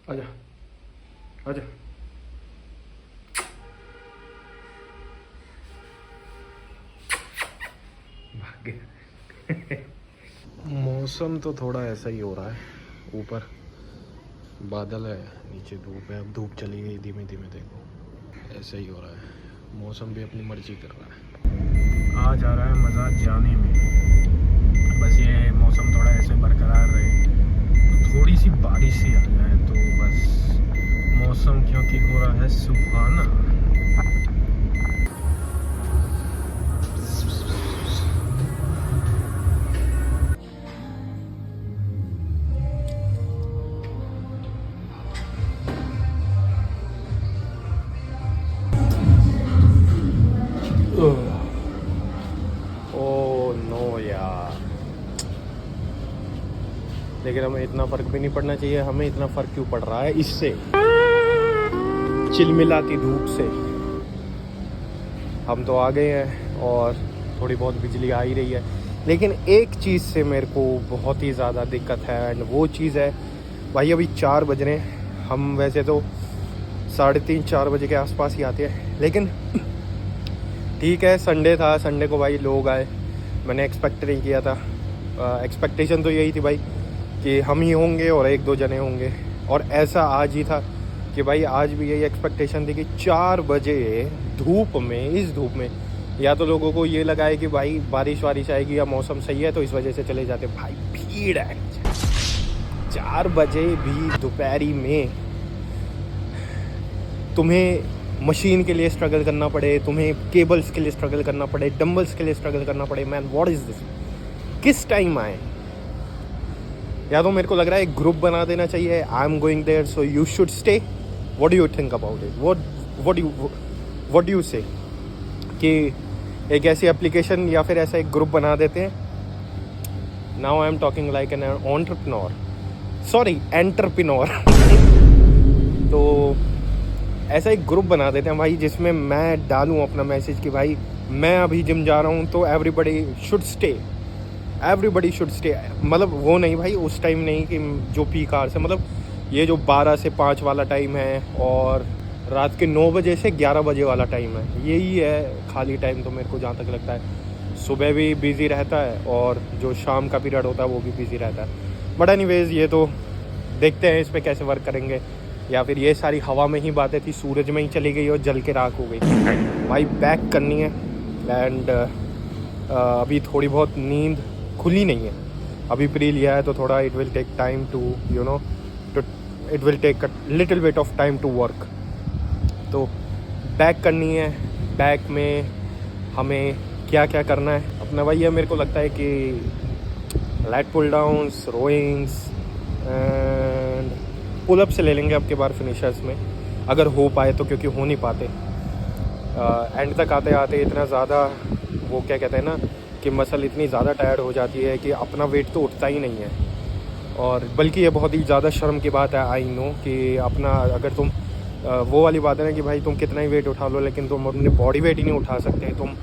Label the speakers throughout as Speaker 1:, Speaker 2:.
Speaker 1: आजा आजा। भाग गया। मौसम तो थोड़ा ऐसा ही हो रहा है, ऊपर बादल है, नीचे धूप है। अब धूप चली गई धीमे धीमे, देखो ऐसा ही हो रहा है। मौसम भी अपनी मर्जी कर रहा है। आज आ रहा है मज़ा जाने में, बस ये मौसम थोड़ा ऐसे बरकरार रहे तो थोड़ी सी बारिश ही आ जाए तो बस। मौसम क्योंकि हो रहा है सुहाना। ओह नो यार, लेकिन हमें इतना फ़र्क भी नहीं पड़ना चाहिए। हमें इतना फ़र्क क्यों पड़ रहा है इससे, चिलमिलाती धूप से। हम तो आ गए हैं और थोड़ी बहुत बिजली आ ही रही है, लेकिन एक चीज़ से मेरे को बहुत ही ज़्यादा दिक्कत है एंड वो चीज़ है भाई, अभी 4 बज रहे हैं। हम वैसे तो 3:30-4 बजे के आसपास ही आते हैं, लेकिन ठीक है, संडे था, संडे को भाई लोग आए। मैंने एक्सपेक्ट नहीं किया था। एक्सपेक्टेशन तो यही थी भाई कि हम ही होंगे और 1-2 जने होंगे, और ऐसा आज ही था कि भाई आज भी यही एक्सपेक्टेशन थी कि 4 बजे धूप में, इस धूप में, या तो लोगों को ये लगा है कि भाई बारिश वारिश आएगी या मौसम सही है तो इस वजह से चले जाते। भाई भीड़ है 4 बजे भी दोपहरी में, तुम्हें मशीन के लिए स्ट्रगल करना पड़े, तुम्हें केबल्स के लिए स्ट्रगल करना पड़े, डंबल्स के लिए स्ट्रगल करना पड़े। मैन व्हाट इज़ दिस, किस टाइम आए? या तो मेरे को लग रहा है एक ग्रुप बना देना चाहिए, I am going there so you should stay. What do you think about it? What do you say कि एक ऐसी एप्लीकेशन या फिर ऐसा एक ग्रुप बना देते हैं। Now I am talking like an entrepreneur, sorry entrepreneur. तो ऐसा एक ग्रुप बना देते हैं भाई, जिसमें मैं डालूँ अपना मैसेज कि भाई मैं अभी जिम जा रहा हूँ तो everybody should stay, everybody should stay. मतलब वो नहीं भाई, उस टाइम नहीं कि जो पीक आवर्स है, मतलब ये जो 12 से 5 वाला टाइम है और रात के 9 बजे से 11 बजे वाला टाइम है, यही है खाली टाइम। तो मेरे को जहाँ तक लगता है सुबह भी बिज़ी रहता है और जो शाम का पीरियड होता है वो भी बिज़ी रहता है। बट एनीवेज़ ये तो देखते हैं इस पर कैसे वर्क करेंगे, या फिर ये सारी हवा में ही बातें थी, सूरज में ही चली गई और जल के राख हो गई। भाई बैक करनी है एंड अभी थोड़ी बहुत नींद खुली नहीं है, अभी प्री लिया है तो थोड़ा it will take time to you know to, it will take a little bit of time to work. तो बैक करनी है। बैक में हमें क्या क्या करना है अपना भाई, ये मेरे को लगता है कि lat pull downs, rowings and pull up से ले लेंगे अब के बार फिनिशर्स में, अगर हो पाए तो, क्योंकि हो नहीं पाते। एंड तक आते आते इतना ज़्यादा वो क्या कहते हैं ना कि मसल इतनी ज़्यादा टायर्ड हो जाती है कि अपना वेट तो उठता ही नहीं है। और बल्कि ये बहुत ही ज़्यादा शर्म की बात है, आई नो, कि अपना अगर तुम वो वाली बात है ना कि भाई तुम कितना ही वेट उठा लो लेकिन तुम अपने बॉडी वेट ही नहीं उठा सकते, तुम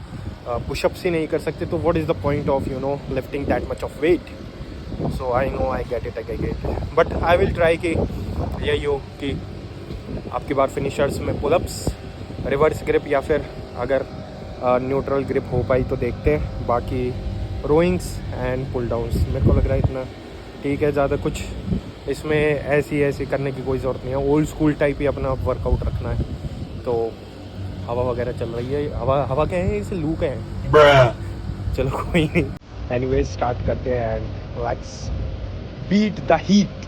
Speaker 1: पुशअप्स ही नहीं कर सकते, तो what is the point of lifting that much of weight. So I know, I get it, but I will try कि यही हो कि आपकी बार फिनिशर्स में पुलअप्स, रिवर्स ग्रिप, या फिर अगर न्यूट्रल ग्रिप हो पाई तो देखते हैं। बाकी रोइंग्स एंड पुल डाउन्स मेरे को लग रहा है इतना ठीक है। ज़्यादा कुछ इसमें ऐसी करने की कोई ज़रूरत नहीं है, ओल्ड स्कूल टाइप ही अपना वर्कआउट रखना है। तो हवा वगैरह चल रही है, हवा क्या है, इसे लू क्या है, चलो कोई नहीं। एनीवेज स्टार्ट करते हैं and let's beat the heat.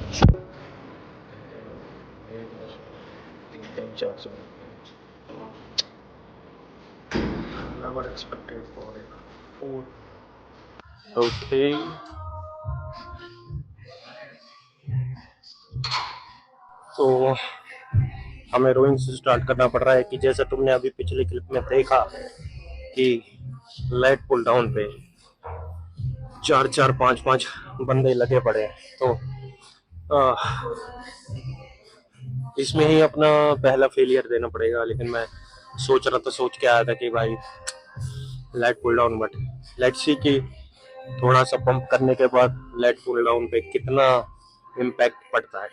Speaker 1: Never expected for it. Oh, okay. तो हमें रोइंग से स्टार्ट करना पड़ रहा है कि जैसा तुमने अभी पिछले क्लिप में देखा कि लेट पुल डाउन पे 4-4, 5-5 बंदे लगे पड़े हैं। तो इसमें ही अपना पहला फेलियर देना पड़ेगा, लेकिन मैं सोच के आया था कि भाई let pull down, but let's see कि थोड़ा सा पंप करने के बाद लेट पुल डाउन पे कितना इम्पैक्ट पड़ता है।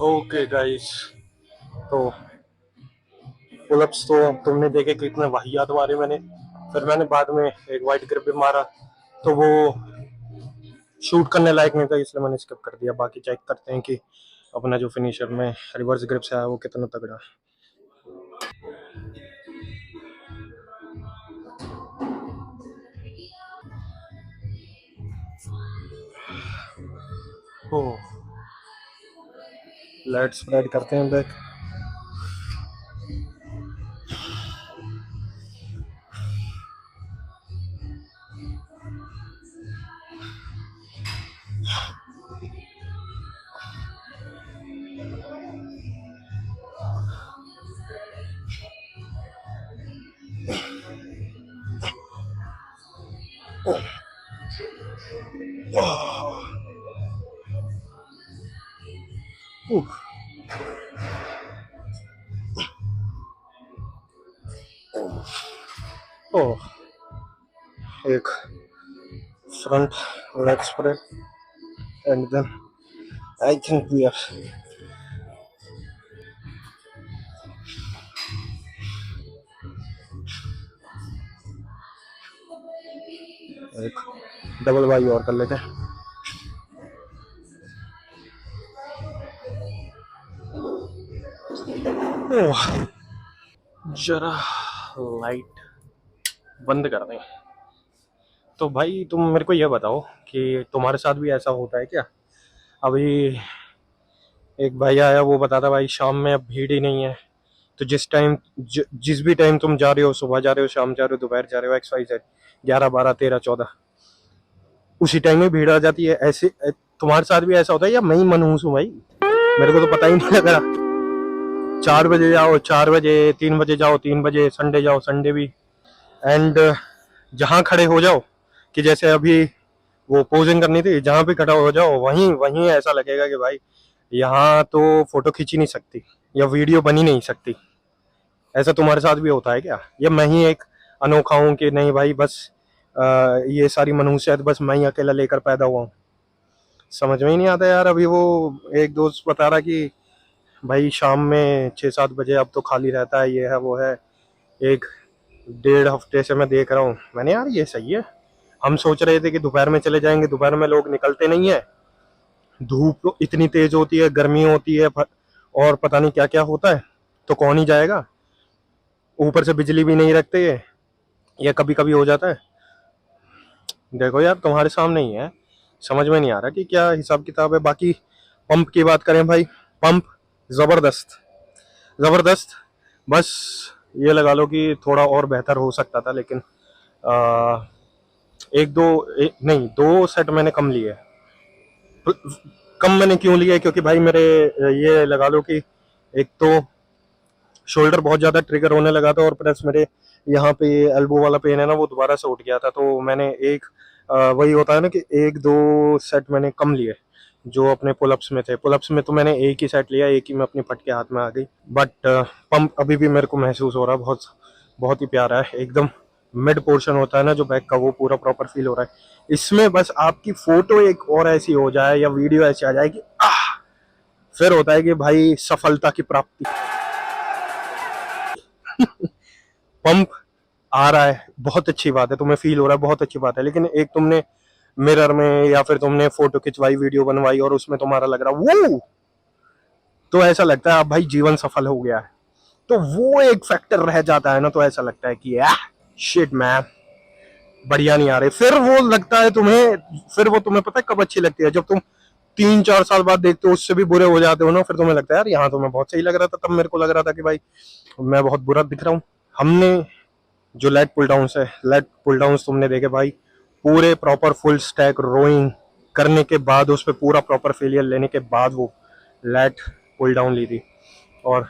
Speaker 1: ओके गाइस, तो पुलअप्स तो तुमने देखे कितने वाहियात मारे मैंने। फिर मैंने बाद में एक वाइट ग्रिप भी मारा, तो वो शूट करने लायक नहीं था, इसलिए मैंने स्किप कर दिया। बाकी चेक करते हैं कि अपना जो फिनिशर में रिवर्स ग्रिप से आया वो कितना तगड़ा है। लेट्स स्प्रेड करते हैं बैक। एक front leg spread and then I think we are एक डबल वाई और कर लेते हैं। जरा लाइट बंद कर दें। तो भाई तुम मेरे को ये बताओ कि तुम्हारे साथ भी ऐसा होता है क्या? अभी एक भाई आया, वो बताता भाई शाम में अब भीड़ ही नहीं है, तो जिस भी टाइम तुम जा रहे हो, सुबह जा रहे हो, शाम जा रहे हो, दोपहर जा रहे हो, XYZ 11 12 13 14 उसी टाइम में भीड़ आ जाती है। ऐसे तुम्हारे साथ भी ऐसा होता है या मैं ही मनहूस हूँ भाई? मेरे को तो पता ही नहीं लग रहा। 4 बजे जाओ 4 बजे, 3 बजे जाओ 3 बजे, संडे जाओ संडे भी, एंड जहाँ खड़े हो जाओ कि जैसे अभी वो पोजिंग करनी थी, जहाँ भी खड़ा हो जाओ वहीं वहीं ऐसा लगेगा कि भाई यहाँ तो फोटो खींची नहीं सकती या वीडियो बनी नहीं सकती। ऐसा तुम्हारे साथ भी होता है क्या, या मैं ही एक अनोखा हूँ कि नहीं भाई बस ये सारी मनहूसियत बस मैं ही अकेला लेकर पैदा हुआ हूँ? समझ में ही नहीं आता यार। अभी वो एक दोस्त बता रहा कि भाई शाम में 6-7 बजे अब तो खाली रहता है, ये है वो है। एक 1.5 हफ्ते से मैं देख रहा हूँ। मैंने यार ये सही है। हम सोच रहे थे कि दोपहर में चले जाएंगे, दोपहर में लोग निकलते नहीं है, धूप इतनी तेज होती है, गर्मी होती है, और पता नहीं क्या क्या होता है, तो कौन ही जाएगा। ऊपर से बिजली भी नहीं रखते ये कभी कभी हो जाता है। देखो यार तुम्हारे सामने ही है, समझ में नहीं आ रहा कि क्या हिसाब किताब है। बाकी पंप की बात करें भाई, पंप जबरदस्त जबरदस्त। बस ये लगा लो कि थोड़ा और बेहतर हो सकता था, लेकिन नहीं, 2 सेट मैंने कम लिए। कम मैंने क्यों लिए, क्योंकि भाई मेरे ये लगा लो कि एक तो शोल्डर बहुत ज़्यादा ट्रिगर होने लगा था, और प्लस मेरे यहाँ पे एल्बो वाला पेन है ना, वो दोबारा से उठ गया था। तो मैंने वही होता है ना कि 1-2 सेट मैंने कम लिए जो अपने पुलअप्स में थे। पुलअप्स में तो मैंने एक ही सेट लिया, एक ही में अपनी फटके हाथ में आ गई। बट पंप अभी भी मेरे को महसूस हो रहा है, बहुत बहुत ही प्यारा है एकदम। मिड पोर्शन होता है ना जो बैक का, वो पूरा प्रॉपर फील हो रहा है इसमें। बस आपकी फोटो एक और ऐसी हो जाए या वीडियो ऐसी आ जाए कि फिर होता है कि भाई सफलता की प्राप्ति। पंप आ रहा है, बहुत अच्छी बात है, तुम्हें फील हो रहा है, बहुत अच्छी बात है। लेकिन एक तुमने मिरर में या फिर तुमने फोटो खिंचवाई, वीडियो बनवाई, और उसमें तुम्हारा लग रहा वो, तो ऐसा लगता है अब भाई जीवन सफल हो गया है। तो वो एक फैक्टर रह जाता है ना, तो ऐसा लगता है कि शिट मैन, बढ़िया नहीं आ रहे। फिर वो लगता है तुम्हें, फिर वो तुम्हें पता है कब अच्छी लगती है, जब तुम 3-4 साल बाद देखते हो, उससे भी बुरे हो जाते हो ना, फिर तुम्हें लगता है यार यहाँ तो मैं बहुत सही लग रहा था, तब मेरे को लग रहा था कि भाई मैं बहुत बुरा दिख रहा हूँ। हमने जो लेट पुल डाउन है, लेट पुल डाउन तुमने देखे भाई, पूरे प्रॉपर फुल स्टैक रोइंग करने के बाद, उस पर पूरा प्रॉपर फेलियर लेने के बाद वो लेट पुल डाउन ली थी, और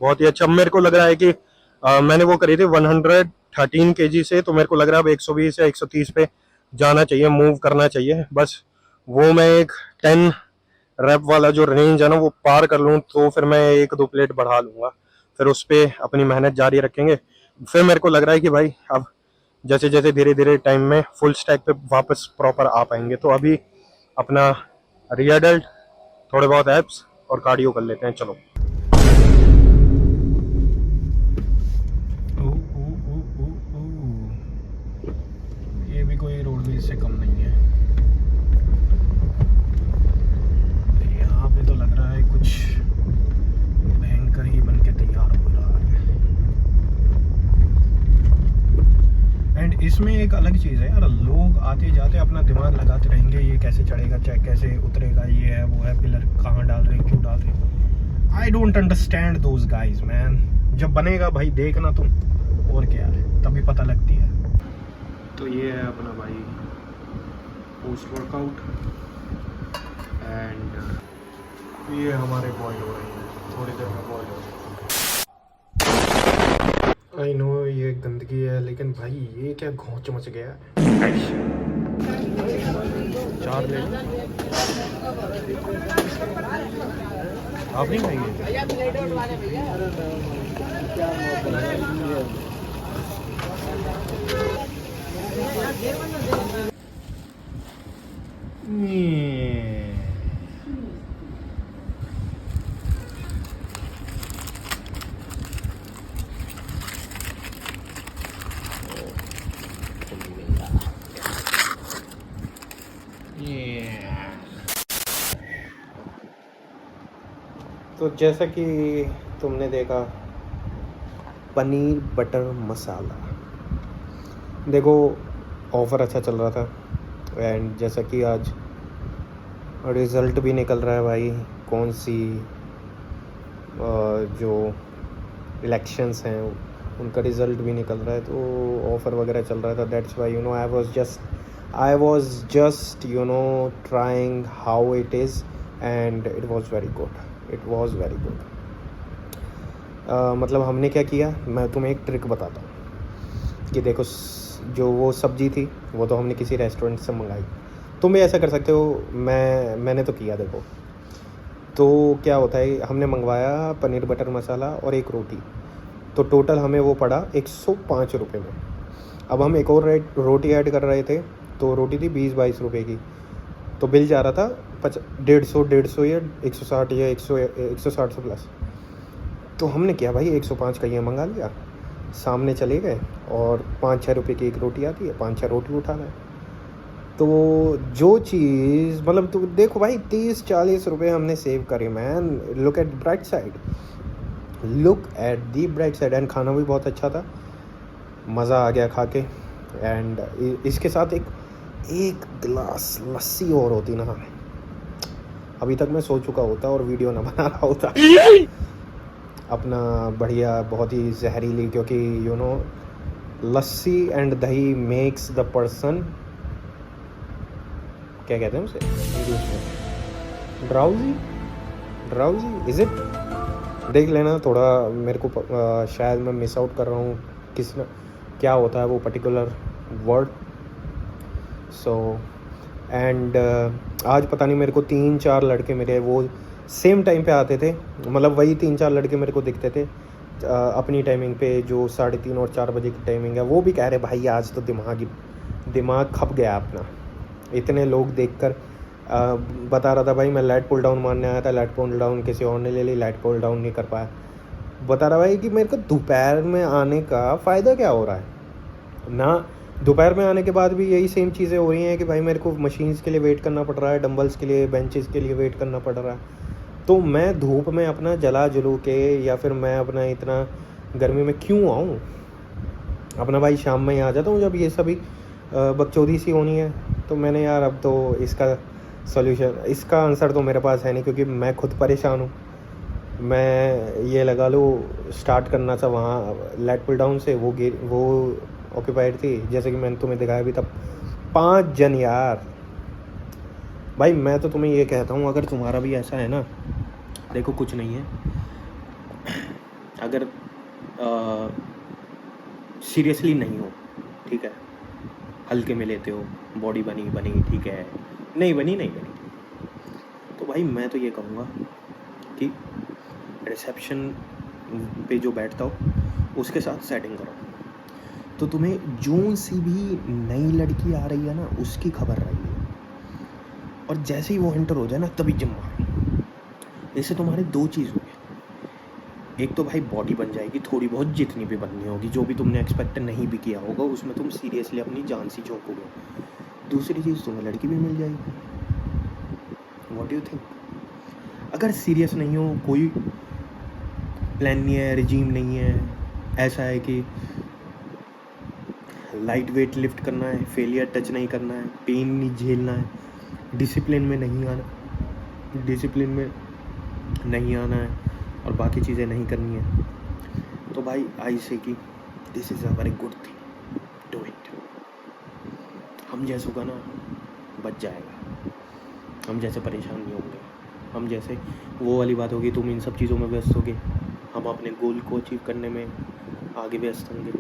Speaker 1: बहुत ही अच्छा। मेरे को लग रहा है कि मैंने वो करी थी 113 kg से, तो मेरे को लग रहा है अब 120 या 130 पे जाना चाहिए, मूव करना चाहिए। बस वो मैं एक 10 रैप वाला जो रेंज है ना, वो पार कर लूँ, तो फिर मैं 1-2 प्लेट बढ़ा लूँगा, फिर उस पर अपनी मेहनत जारी रखेंगे। फिर मेरे को लग रहा है कि भाई अब जैसे जैसे धीरे धीरे टाइम में फुल स्टैक पे वापस प्रॉपर आ पाएंगे। तो अभी अपना रियर डेल्ट, थोड़े बहुत एप्स और कार्डियो कर लेते हैं। चलो। ये भी कोई रोडवेज से कम नहीं है। यहाँ पे तो लग रहा है कुछ भयंकर ही बन के तैयार हो रहा है। एंड इसमें एक अलग चीज़ है यार, लोग आते जाते अपना दिमाग लगाते रहेंगे, ये कैसे चढ़ेगा, चाहे कैसे उतरेगा, ये है वो है, पिलर कहाँ डाल रहे हैं, क्यों डाल रहे हैं। I don't understand those guys man. जब बनेगा भाई देखना तुम, और क्या है, तभी पता लगती है। तो ये है अपना भाई पोस्ट वर्कआउट, एंड ये हमारे बॉयल हो रहे हैं, थोड़ी देर में बॉयल हो रहे हैं। आई नो ये गंदगी है, लेकिन भाई ये क्या घोंच मच गया है। 4 ले लो। आप नहीं खाएंगे? तो जैसा कि तुमने देखा, पनीर बटर मसाला, देखो ऑफ़र अच्छा चल रहा था, एंड जैसा कि आज रिज़ल्ट भी निकल रहा है भाई, कौन सी जो इलेक्शंस हैं उनका रिज़ल्ट भी निकल रहा है, तो ऑफ़र वगैरह चल रहा था। That's why you know I was just you know trying how it is, and it was very good, it was very good. मतलब हमने क्या किया, मैं तुम्हें एक ट्रिक बताता हूँ कि देखो, जो वो सब्ज़ी थी वो तो हमने किसी रेस्टोरेंट से मंगाई, तुम भी ऐसा कर सकते हो, मैंने तो किया। देखो तो क्या होता है, हमने मंगवाया पनीर बटर मसाला और एक रोटी, तो टोटल हमें वो पड़ा 105 रुपये में। अब हम एक और रोटी ऐड कर रहे थे, तो रोटी थी 20-22 रुपये की, तो बिल जा रहा था 150 या 160 या 160 से प्लस। तो हमने किया भाई 105 का ये मंगा लिया, सामने चले गए और 5-6 रुपये की एक रोटी आती है, 5-6 रोटी उठा लाए। तो जो चीज़ मतलब तो देखो भाई 30-40 रुपये हमने सेव करे man. Look at bright side, look at the bright side. And खाना भी बहुत अच्छा था, मज़ा आ गया खा के। एंड इसके साथ एक गिलास लस्सी और होती ना, अभी तक मैं सो चुका होता और वीडियो ना बना रहा होता अपना बढ़िया, बहुत ही जहरीली, क्योंकि यू नो लस्सी एंड दही मेक्स द पर्सन, क्या कहते हैं उसे इंग्लिश में, ड्राउजी इज इट। देख लेना थोड़ा, मेरे को शायद मैं मिस आउट कर रहा हूँ किस क्या होता है वो पर्टिकुलर वर्ड। सो एंड आज पता नहीं मेरे को 3-4 लड़के मेरे वो सेम टाइम पे आते थे, मतलब वही 3-4 लड़के मेरे को दिखते थे अपनी टाइमिंग पे, जो 3:30 और 4 बजे की टाइमिंग है। वो भी कह रहे भाई आज तो दिमाग खप गया अपना, इतने लोग देखकर। बता रहा था भाई मैं लाइट पुल डाउन मारने आया था, लाइट पुल डाउन किसी और ने ले ली, लाइट पुल डाउन नहीं कर पाया। बता रहा भाई कि मेरे को दोपहर में आने का फ़ायदा क्या हो रहा है ना। दोपहर में आने के बाद भी यही सेम चीज़ें हो रही हैं कि भाई मेरे को मशीन्स के लिए वेट करना पड़ रहा है, डंबल्स के लिए, बेंचेस के लिए वेट करना पड़ रहा है। तो मैं धूप में अपना जला जुलू के, या फिर मैं अपना इतना गर्मी में क्यों आऊँ, अपना भाई शाम में ही आ जाता हूँ जब ये सभी बकचोदी सी होनी है। तो मैंने यार अब तो इसका सॉल्यूशन, इसका आंसर तो मेरे पास है नहीं, क्योंकि मैं खुद परेशान हूँ। मैं ये लगा लूँ स्टार्ट करना था वहाँ लाइट पुल डाउन से, वो ऑक्यूपाइड थी, जैसे कि मैंने तुम्हें दिखाया भी था, 5 जन यार। भाई मैं तो तुम्हें ये कहता हूँ अगर तुम्हारा भी ऐसा है ना, देखो कुछ नहीं है, अगर सीरियसली नहीं हो, ठीक है, हल्के में लेते हो, बॉडी बनी ठीक है, नहीं बनी, तो भाई मैं तो ये कहूँगा कि रिसेप्शन पे जो बैठता हो उसके साथ सेटिंग करो, तो तुम्हें जो सी भी नई लड़की आ रही है ना उसकी खबर रही है, और जैसे ही वो एंटर हो जाए ना तभी जिम मारो। इससे तुम्हारे 2 चीज़ हो गए, एक तो भाई बॉडी बन जाएगी थोड़ी बहुत, जितनी भी बननी होगी, जो भी तुमने एक्सपेक्ट नहीं भी किया होगा उसमें तुम सीरियसली अपनी जान सी झोंकोगे। दूसरी चीज़ तुम्हें लड़की भी मिल जाएगी। What do you think? अगर सीरियस नहीं हो, कोई प्लान नहीं है, रिजीम नहीं है, ऐसा है कि लाइट वेट लिफ्ट करना है, फेलियर टच नहीं करना है, पेन नहीं झेलना है, डिसिप्लिन में नहीं आना है और बाकी चीज़ें नहीं करनी है, तो भाई आई से कि this is a very good thing, do it. हम जैसों का ना बच जाएगा, हम जैसे परेशान नहीं होंगे, हम जैसे वो वाली बात होगी, तुम इन सब चीज़ों में व्यस्त होगे, हम अपने गोल को अचीव करने में आगे व्यस्त होंगे,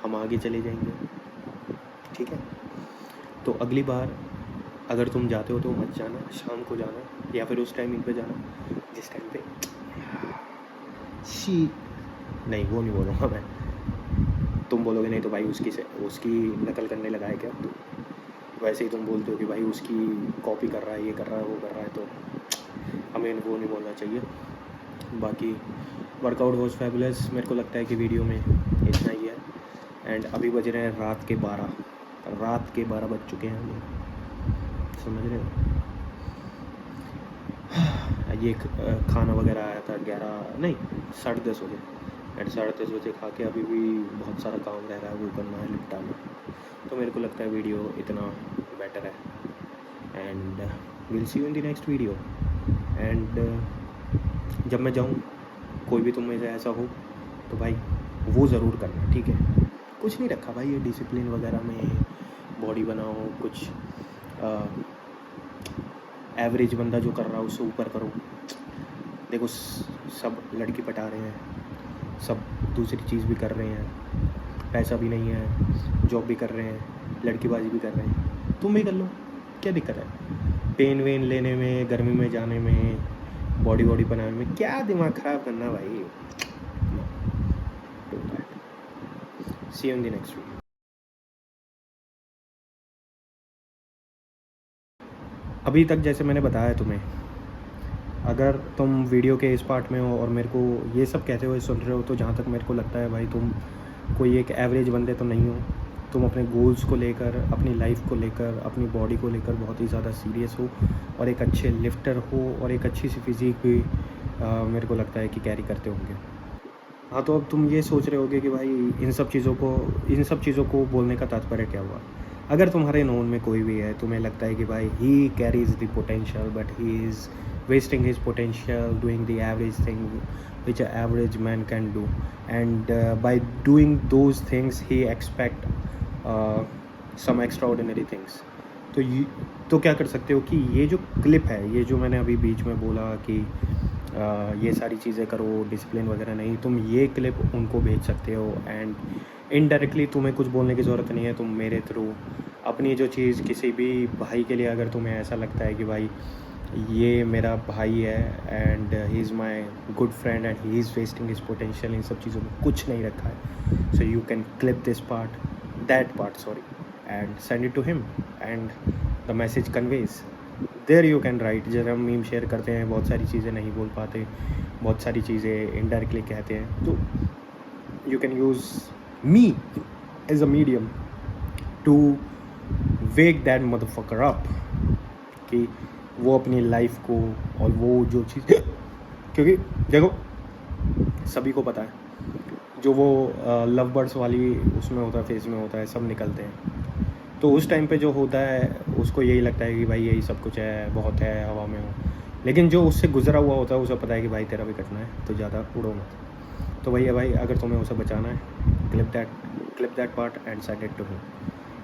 Speaker 1: हम आगे चले जाएंगे, ठीक है। तो अगली बार अगर तुम जाते हो तो मत जाना, शाम को जाना, या फिर उस टाइमिंग पे जाना जिस टाइम पे नहीं, वो नहीं बोलूँगा मैं, तुम बोलोगे नहीं तो भाई उसकी नकल करने लगा है क्या तो वैसे ही तुम बोलते हो कि भाई उसकी कॉपी कर रहा है, ये कर रहा है, वो कर रहा है, तो हमें वो नहीं बोलना चाहिए। बाकी वर्कआउट वॉज फैबुलस। मेरे को लगता है कि वीडियो में इतना ही है। एंड अभी बज रहे हैं रात के 12 बज चुके हैं हमें, समझ रहे हो। ये खाना वगैरह आया था 10:30 बजे, एंड 10:30 बजे खा के अभी भी बहुत सारा काम रह रहा है, वो करना है, निपटाना। तो मेरे को लगता है वीडियो इतना बेटर है। And will see you in the next video. And जब मैं जाऊँ, कोई भी तुम में से ऐसा हो तो भाई वो ज़रूर करना, ठीक है। कुछ नहीं रखा भाई, ये डिसिप्लिन वगैरह में बॉडी बनाओ, कुछ एवरेज बंदा जो कर रहा है उससे ऊपर करो। देखो सब लड़की पटा रहे हैं, सब दूसरी चीज़ भी कर रहे हैं, पैसा भी नहीं है, जॉब भी कर रहे हैं, लड़कीबाजी भी कर रहे हैं, तुम भी कर लो, क्या दिक्कत है। पेन वेन लेने में, गर्मी में जाने में, बॉडी बनाने में क्या दिमाग ख़राब करना भाई। See you in the next video. अभी तक जैसे मैंने बताया तुम्हें, अगर तुम वीडियो के इस पार्ट में हो और मेरे को ये सब कहते हुए सुन रहे हो, तो जहाँ तक मेरे को लगता है भाई तुम कोई एक एवरेज बंदे तो नहीं हो। तुम अपने गोल्स को लेकर, अपनी लाइफ को लेकर, अपनी बॉडी को लेकर बहुत ही ज़्यादा सीरियस हो और एक अच्छे लिफ्टर हो और एक अच्छी सी फिज़ीक भी मेरे को लगता है कि कैरी करते होंगे। हाँ, तो अब तुम ये सोच रहे होगे कि भाई इन सब चीज़ों को बोलने का तात्पर्य क्या हुआ। अगर तुम्हारे नोन में कोई भी है, तुम्हें लगता है कि भाई he carries the potential but he is wasting his potential doing the average thing which an average man can do, and by doing those things he expect some extraordinary things, तो क्या कर सकते हो कि ये जो क्लिप है, ये जो मैंने अभी बीच में बोला कि ये सारी चीज़ें करो, डिसिप्लिन वगैरह नहीं, तुम ये क्लिप उनको भेज सकते हो एंड इनडायरेक्टली तुम्हें कुछ बोलने की ज़रूरत नहीं है। तुम मेरे थ्रू अपनी जो चीज़ किसी भी भाई के लिए, अगर तुम्हें ऐसा लगता है कि भाई ये मेरा भाई है and he is my good friend and he is wasting his potential, इन सब चीज़ों में कुछ नहीं रखा है, so you can clip this part, that part sorry, and send it to him and the message conveys there. You can write, जब हम मीम शेयर करते हैं बहुत सारी चीज़ें नहीं बोल पाते, बहुत सारी चीज़ें इनडायरेक्टली कहते हैं, तो you can use me as a medium to wake that motherfucker up, कि वो अपनी लाइफ को और वो जो चीज़ क्योंकि देखो सभी को पता है, जो वो लव बर्ड्स वाली उसमें होता है, फेज में होता है, सब निकलते हैं, तो उस टाइम पे जो होता है उसको यही लगता है कि भाई यही सब कुछ है, बहुत है, हवा में हो। लेकिन जो उससे गुजरा हुआ होता है उसे पता है कि भाई तेरा भी कटना है, तो ज़्यादा उड़ो मत। तो भैया भाई, अगर तुम्हें उसे बचाना है, clip that part and send it to him.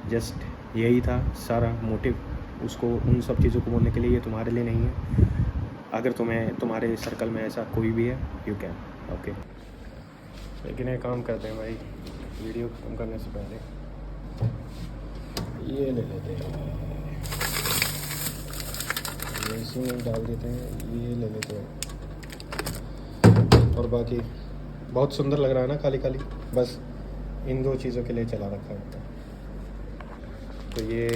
Speaker 1: Just यही था सारा मोटिव, उसको उन सब चीज़ों को बोलने के लिए। ये तुम्हारे लिए नहीं है, अगर तुम्हारे सर्कल में ऐसा कोई भी है, यू कैन, ओके। लेकिन एक काम करते हैं भाई, वीडियो खत्म करने से पहले ये ले लेते हैं, ये इसी में डाल देते हैं, ये ले लेते हैं। और बाकी बहुत सुंदर लग रहा है ना, खाली खाली, बस इन दो चीज़ों के लिए चला रखा है। तो ये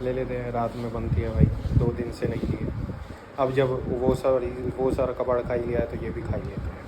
Speaker 1: ले लेते हैं, रात में बनती है भाई, 2 दिन से नहीं है। अब जब वो सारा कबाड़ खा ही लिया है तो ये भी खा ही लेते हैं।